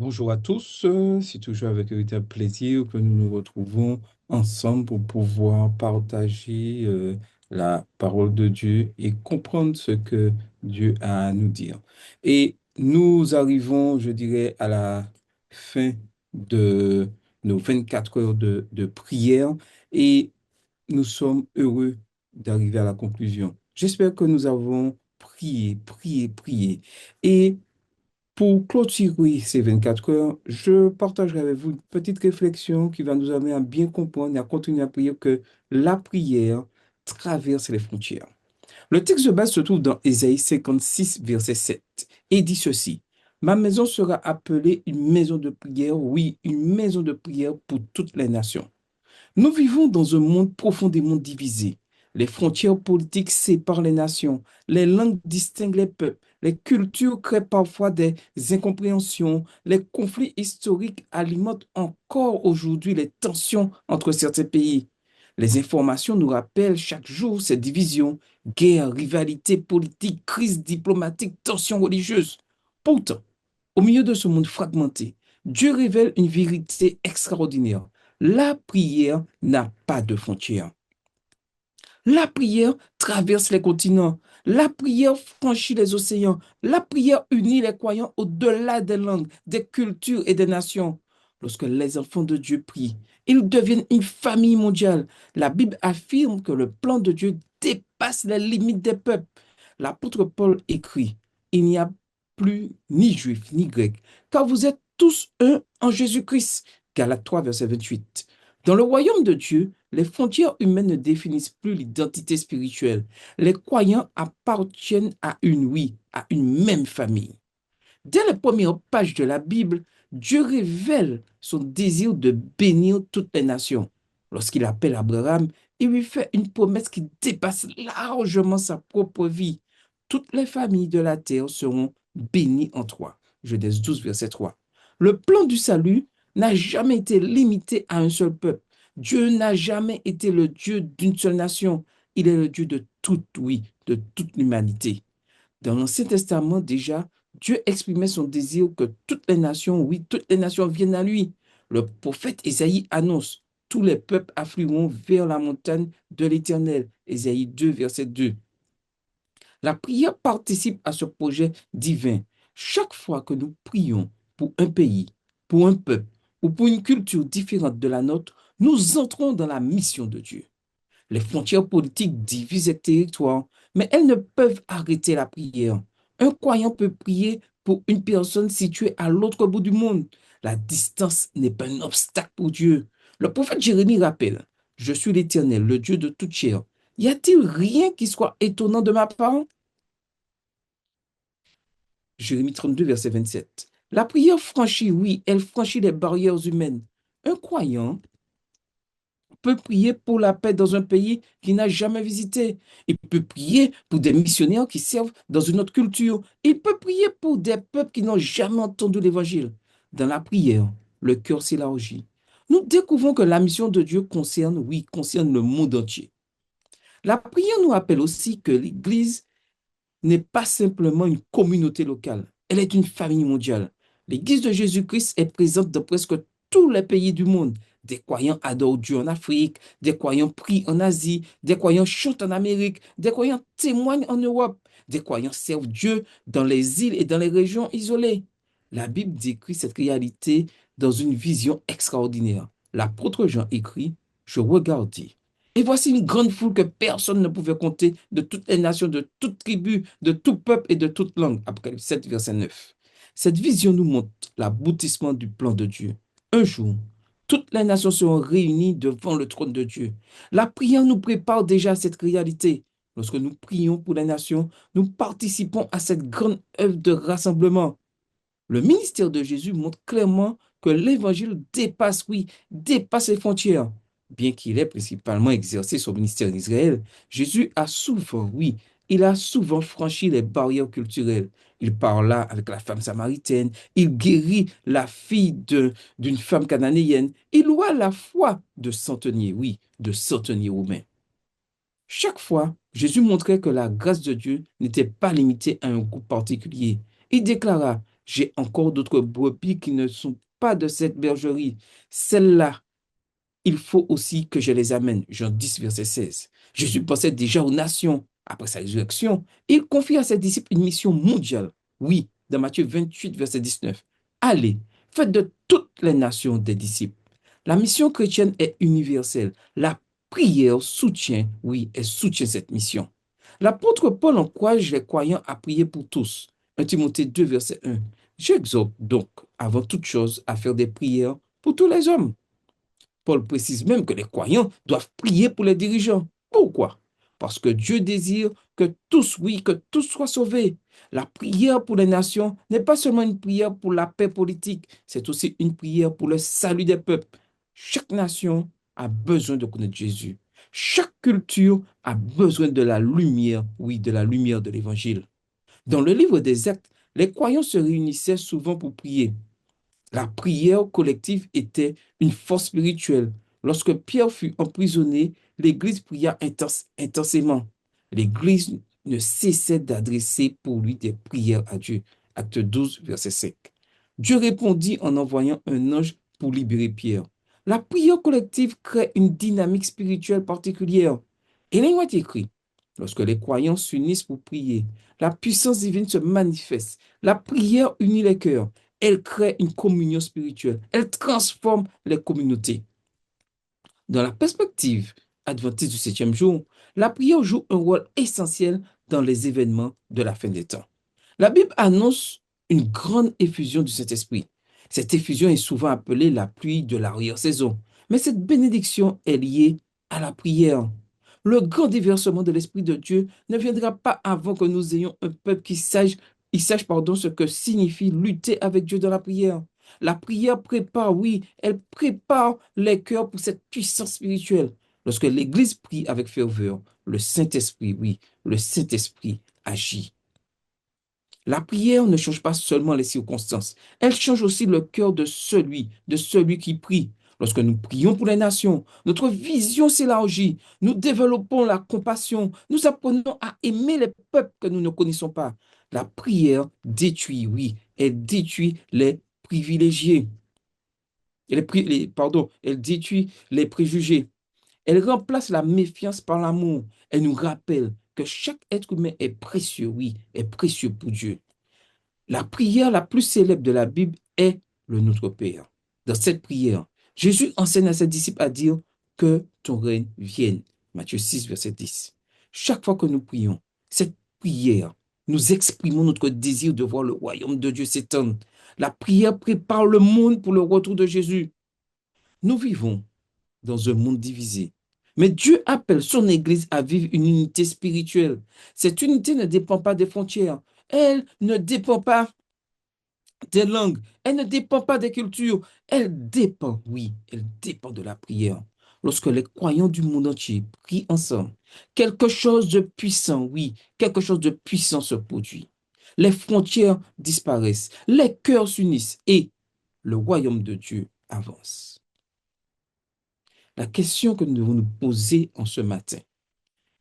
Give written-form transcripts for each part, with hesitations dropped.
Bonjour à tous, c'est toujours avec un véritable plaisir que nous nous retrouvons ensemble pour pouvoir partager la parole de Dieu et comprendre ce que Dieu a à nous dire. Et nous arrivons, je dirais, à la fin de nos 24 heures de prière et nous sommes heureux d'arriver à la conclusion. J'espère que nous avons prié, prié, prié. Et pour clôturer ces 24 heures, je partagerai avec vous une petite réflexion qui va nous amener à bien comprendre et à continuer à prier que la prière traverse les frontières. Le texte de base se trouve dans Ésaïe 56, verset 7, et dit ceci: Ma maison sera appelée une maison de prière, oui, une maison de prière pour toutes les nations. Nous vivons dans un monde profondément divisé. Les frontières politiques séparent les nations, les langues distinguent les peuples, les cultures créent parfois des incompréhensions, les conflits historiques alimentent encore aujourd'hui les tensions entre certains pays. Les informations nous rappellent chaque jour ces divisions, guerres, rivalités politiques, crises diplomatiques, tensions religieuses. Pourtant, au milieu de ce monde fragmenté, Dieu révèle une vérité extraordinaire. La prière n'a pas de frontières. La prière traverse les continents. La prière franchit les océans. La prière unit les croyants au-delà des langues, des cultures et des nations. Lorsque les enfants de Dieu prient, ils deviennent une famille mondiale. La Bible affirme que le plan de Dieu dépasse les limites des peuples. L'apôtre Paul écrit: Il n'y a plus ni juif ni grec, car vous êtes tous un en Jésus-Christ. Galates 3, verset 28. Dans le royaume de Dieu, les frontières humaines ne définissent plus l'identité spirituelle. Les croyants appartiennent à une, oui, à une même famille. Dès les premières pages de la Bible, Dieu révèle son désir de bénir toutes les nations. Lorsqu'il appelle Abraham, il lui fait une promesse qui dépasse largement sa propre vie. Toutes les familles de la terre seront bénies en toi. Genèse 12, verset 3. Le plan du salut n'a jamais été limité à un seul peuple. Dieu n'a jamais été le Dieu d'une seule nation. Il est le Dieu de toute, oui, de toute l'humanité. Dans l'Ancien Testament, déjà, Dieu exprimait son désir que toutes les nations, oui, toutes les nations viennent à lui. Le prophète Ésaïe annonce: Tous les peuples afflueront vers la montagne de l'Éternel. Ésaïe 2, verset 2. La prière participe à ce projet divin. Chaque fois que nous prions pour un pays, pour un peuple ou pour une culture différente de la nôtre, nous entrons dans la mission de Dieu. Les frontières politiques divisent les territoires, mais elles ne peuvent arrêter la prière. Un croyant peut prier pour une personne située à l'autre bout du monde. La distance n'est pas un obstacle pour Dieu. Le prophète Jérémie rappelle: Je suis l'Éternel, le Dieu de toute chair. Y a-t-il rien qui soit étonnant de ma part? Jérémie 32, verset 27. La prière franchit, oui, elle franchit les barrières humaines. Un croyant peut prier pour la paix dans un pays qu'il n'a jamais visité. Il peut prier pour des missionnaires qui servent dans une autre culture. Il peut prier pour des peuples qui n'ont jamais entendu l'Évangile. Dans la prière, le cœur s'élargit. Nous découvrons que la mission de Dieu concerne, oui, concerne le monde entier. La prière nous rappelle aussi que l'Église n'est pas simplement une communauté locale, elle est une famille mondiale. L'Église de Jésus-Christ est présente dans presque tous les pays du monde. Des croyants adorent Dieu en Afrique, des croyants prient en Asie, des croyants chantent en Amérique, des croyants témoignent en Europe, des croyants servent Dieu dans les îles et dans les régions isolées. La Bible décrit cette réalité dans une vision extraordinaire. L'apôtre Jean écrit: Je regardais et voici une grande foule que personne ne pouvait compter, de toutes les nations, de toutes tribus, de tout peuple et de toute langue. Apocalypse 7, verset 9. Cette vision nous montre l'aboutissement du plan de Dieu. Un jour, toutes les nations seront réunies devant le trône de Dieu. La prière nous prépare déjà à cette réalité. Lorsque nous prions pour les nations, nous participons à cette grande œuvre de rassemblement. Le ministère de Jésus montre clairement que l'évangile dépasse, oui, dépasse les frontières. Bien qu'il ait principalement exercé son ministère en Israël, Jésus a souvent, oui, il a souvent franchi les barrières culturelles. Il parla avec la femme samaritaine, il guérit la fille d'une femme cananéenne, il loua la foi de centeniers, oui, de centeniers roumains. Chaque fois, Jésus montrait que la grâce de Dieu n'était pas limitée à un groupe particulier. Il déclara: j'ai encore d'autres brebis qui ne sont pas de cette bergerie. Celles-là, il faut aussi que je les amène. Jean 10, verset 16. Jésus pensait déjà aux nations après sa résurrection. Il confie à ses disciples une mission mondiale. Oui, dans Matthieu 28, verset 19. Allez, faites de toutes les nations des disciples. La mission chrétienne est universelle. La prière soutient, oui, elle soutient cette mission. L'apôtre Paul encourage les croyants à prier pour tous. 1 Timothée 2, verset 1. J'exhorte donc, avant toute chose, à faire des prières pour tous les hommes. Paul précise même que les croyants doivent prier pour les dirigeants. Pourquoi? Parce que Dieu désire que tous, oui, que tous soient sauvés. La prière pour les nations n'est pas seulement une prière pour la paix politique, c'est aussi une prière pour le salut des peuples. Chaque nation a besoin de connaître Jésus. Chaque culture a besoin de la lumière, oui, de la lumière de l'Évangile. Dans le livre des Actes, les croyants se réunissaient souvent pour prier. La prière collective était une force spirituelle. Lorsque Pierre fut emprisonné, l'Église pria intensément. L'Église ne cessait d'adresser pour lui des prières à Dieu. Acte 12, verset 5. Dieu répondit en envoyant un ange pour libérer Pierre. La prière collective crée une dynamique spirituelle particulière. Et il est écrit, lorsque les croyants s'unissent pour prier, la puissance divine se manifeste. La prière unit les cœurs. Elle crée une communion spirituelle. Elle transforme les communautés. Dans la perspective adventiste du septième jour, la prière joue un rôle essentiel dans les événements de la fin des temps. La Bible annonce une grande effusion du Saint-Esprit. Cette effusion est souvent appelée la pluie de l'arrière-saison, mais cette bénédiction est liée à la prière. Le grand déversement de l'Esprit de Dieu ne viendra pas avant que nous ayons un peuple qui sache ce que signifie lutter avec Dieu dans la prière. La prière prépare, oui, elle prépare les cœurs pour cette puissance spirituelle. Lorsque l'Église prie avec ferveur, le Saint-Esprit, oui, le Saint-Esprit agit. La prière ne change pas seulement les circonstances, elle change aussi le cœur de celui qui prie. Lorsque nous prions pour les nations, notre vision s'élargit, nous développons la compassion, nous apprenons à aimer les peuples que nous ne connaissons pas. La prière détruit, oui, elle détruit les privilégiés, pardon, elle détruit les préjugés. Elle remplace la méfiance par l'amour. Elle nous rappelle que chaque être humain est précieux, oui, est précieux pour Dieu. La prière la plus célèbre de la Bible est le Notre Père. Dans cette prière, Jésus enseigne à ses disciples à dire que ton règne vienne. Matthieu 6, verset 10. Chaque fois que nous prions, cette prière, nous exprimons notre désir de voir le royaume de Dieu s'étendre. La prière prépare le monde pour le retour de Jésus. Nous vivons dans un monde divisé. Mais Dieu appelle son Église à vivre une unité spirituelle. Cette unité ne dépend pas des frontières. Elle ne dépend pas des langues. Elle ne dépend pas des cultures. Elle dépend, oui, elle dépend de la prière. Lorsque les croyants du monde entier prient ensemble, quelque chose de puissant, oui, quelque chose de puissant se produit. Les frontières disparaissent, les cœurs s'unissent et le royaume de Dieu avance. La question que nous devons nous poser en ce matin,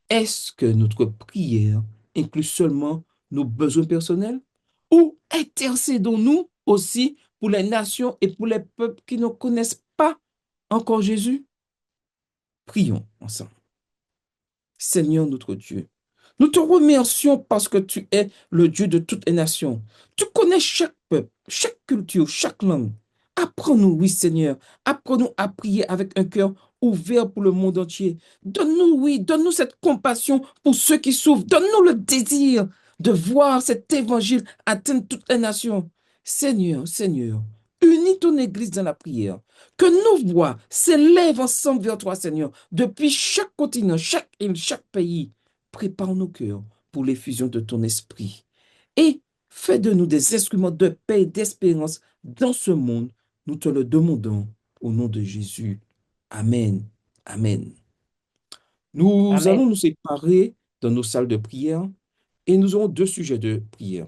est-ce que notre prière inclut seulement nos besoins personnels ou intercédons-nous aussi pour les nations et pour les peuples qui ne connaissent pas encore Jésus? Prions ensemble. Seigneur notre Dieu, nous te remercions parce que tu es le Dieu de toutes les nations. Tu connais chaque peuple, chaque culture, chaque langue. Apprends-nous, oui Seigneur, apprends-nous à prier avec un cœur ouvert pour le monde entier. Donne-nous, oui, donne-nous cette compassion pour ceux qui souffrent. Donne-nous le désir de voir cet évangile atteindre toutes les nations. Seigneur, Seigneur, unis ton Église dans la prière. Que nos voix s'élèvent ensemble vers toi, Seigneur, depuis chaque continent, chaque île, chaque pays. Prépare nos cœurs pour l'effusion de ton esprit. Et fais de nous des instruments de paix et d'espérance dans ce monde. Nous te le demandons au nom de Jésus. Amen. Amen. Nous Amen. allons nous séparer dans nos salles de prière et nous aurons deux sujets de prière.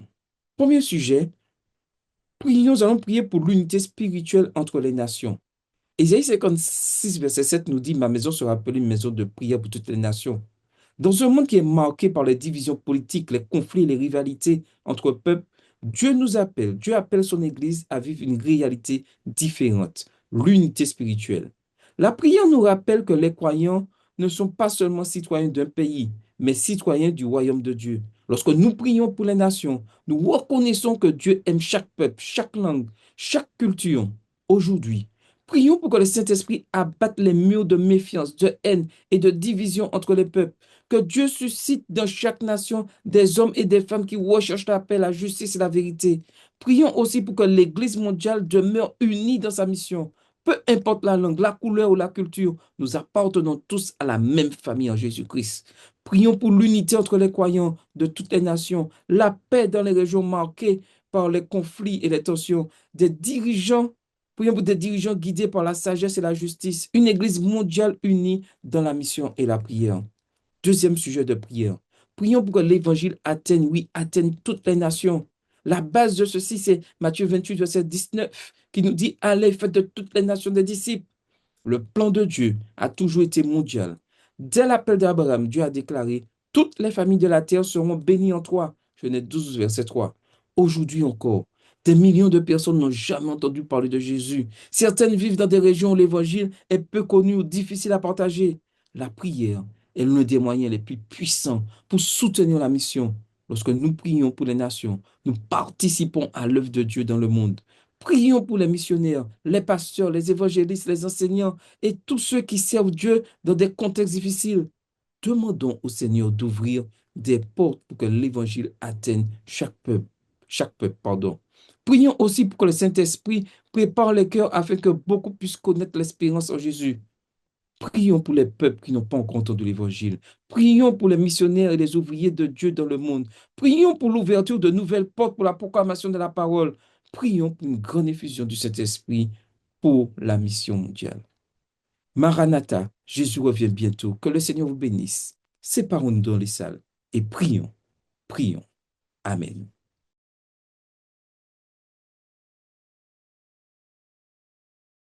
Premier sujet, nous allons prier pour l'unité spirituelle entre les nations. Ésaïe 56, verset 7 nous dit, ma maison sera appelée une maison de prière pour toutes les nations. Dans un monde qui est marqué par les divisions politiques, les conflits et les rivalités entre peuples, Dieu appelle son Église à vivre une réalité différente, l'unité spirituelle. La prière nous rappelle que les croyants ne sont pas seulement citoyens d'un pays, mais citoyens du royaume de Dieu. Lorsque nous prions pour les nations, nous reconnaissons que Dieu aime chaque peuple, chaque langue, chaque culture. Aujourd'hui, prions pour que le Saint-Esprit abatte les murs de méfiance, de haine et de division entre les peuples. Que Dieu suscite dans chaque nation des hommes et des femmes qui recherchent la paix, la justice et la vérité. Prions aussi pour que l'Église mondiale demeure unie dans sa mission. Peu importe la langue, la couleur ou la culture, nous appartenons tous à la même famille en Jésus-Christ. Prions pour l'unité entre les croyants de toutes les nations, la paix dans les régions marquées par les conflits et les tensions, des dirigeants. Prions pour des dirigeants guidés par la sagesse et la justice, une Église mondiale unie dans la mission et la prière. Deuxième sujet de prière. Prions pour que l'évangile atteigne, oui, atteigne toutes les nations. La base de ceci, c'est Matthieu 28, verset 19, qui nous dit, allez, faites de toutes les nations des disciples. Le plan de Dieu a toujours été mondial. Dès l'appel d'Abraham, Dieu a déclaré, toutes les familles de la terre seront bénies en toi. Genèse 12, verset 3. Aujourd'hui encore, des millions de personnes n'ont jamais entendu parler de Jésus. Certaines vivent dans des régions où l'évangile est peu connu ou difficile à partager. La prière est l'un des moyens les plus puissants pour soutenir la mission. Lorsque nous prions pour les nations, nous participons à l'œuvre de Dieu dans le monde. Prions pour les missionnaires, les pasteurs, les évangélistes, les enseignants et tous ceux qui servent Dieu dans des contextes difficiles. Demandons au Seigneur d'ouvrir des portes pour que l'évangile atteigne chaque peuple, pardon. Prions aussi pour que le Saint-Esprit prépare les cœurs afin que beaucoup puissent connaître l'espérance en Jésus. Prions pour les peuples qui n'ont pas encore entendu l'évangile. Prions pour les missionnaires et les ouvriers de Dieu dans le monde. Prions pour l'ouverture de nouvelles portes pour la proclamation de la parole. Prions pour une grande effusion du Saint-Esprit pour la mission mondiale. Maranatha, Jésus revient bientôt. Que le Seigneur vous bénisse. Séparons-nous dans les salles et prions, prions. Amen.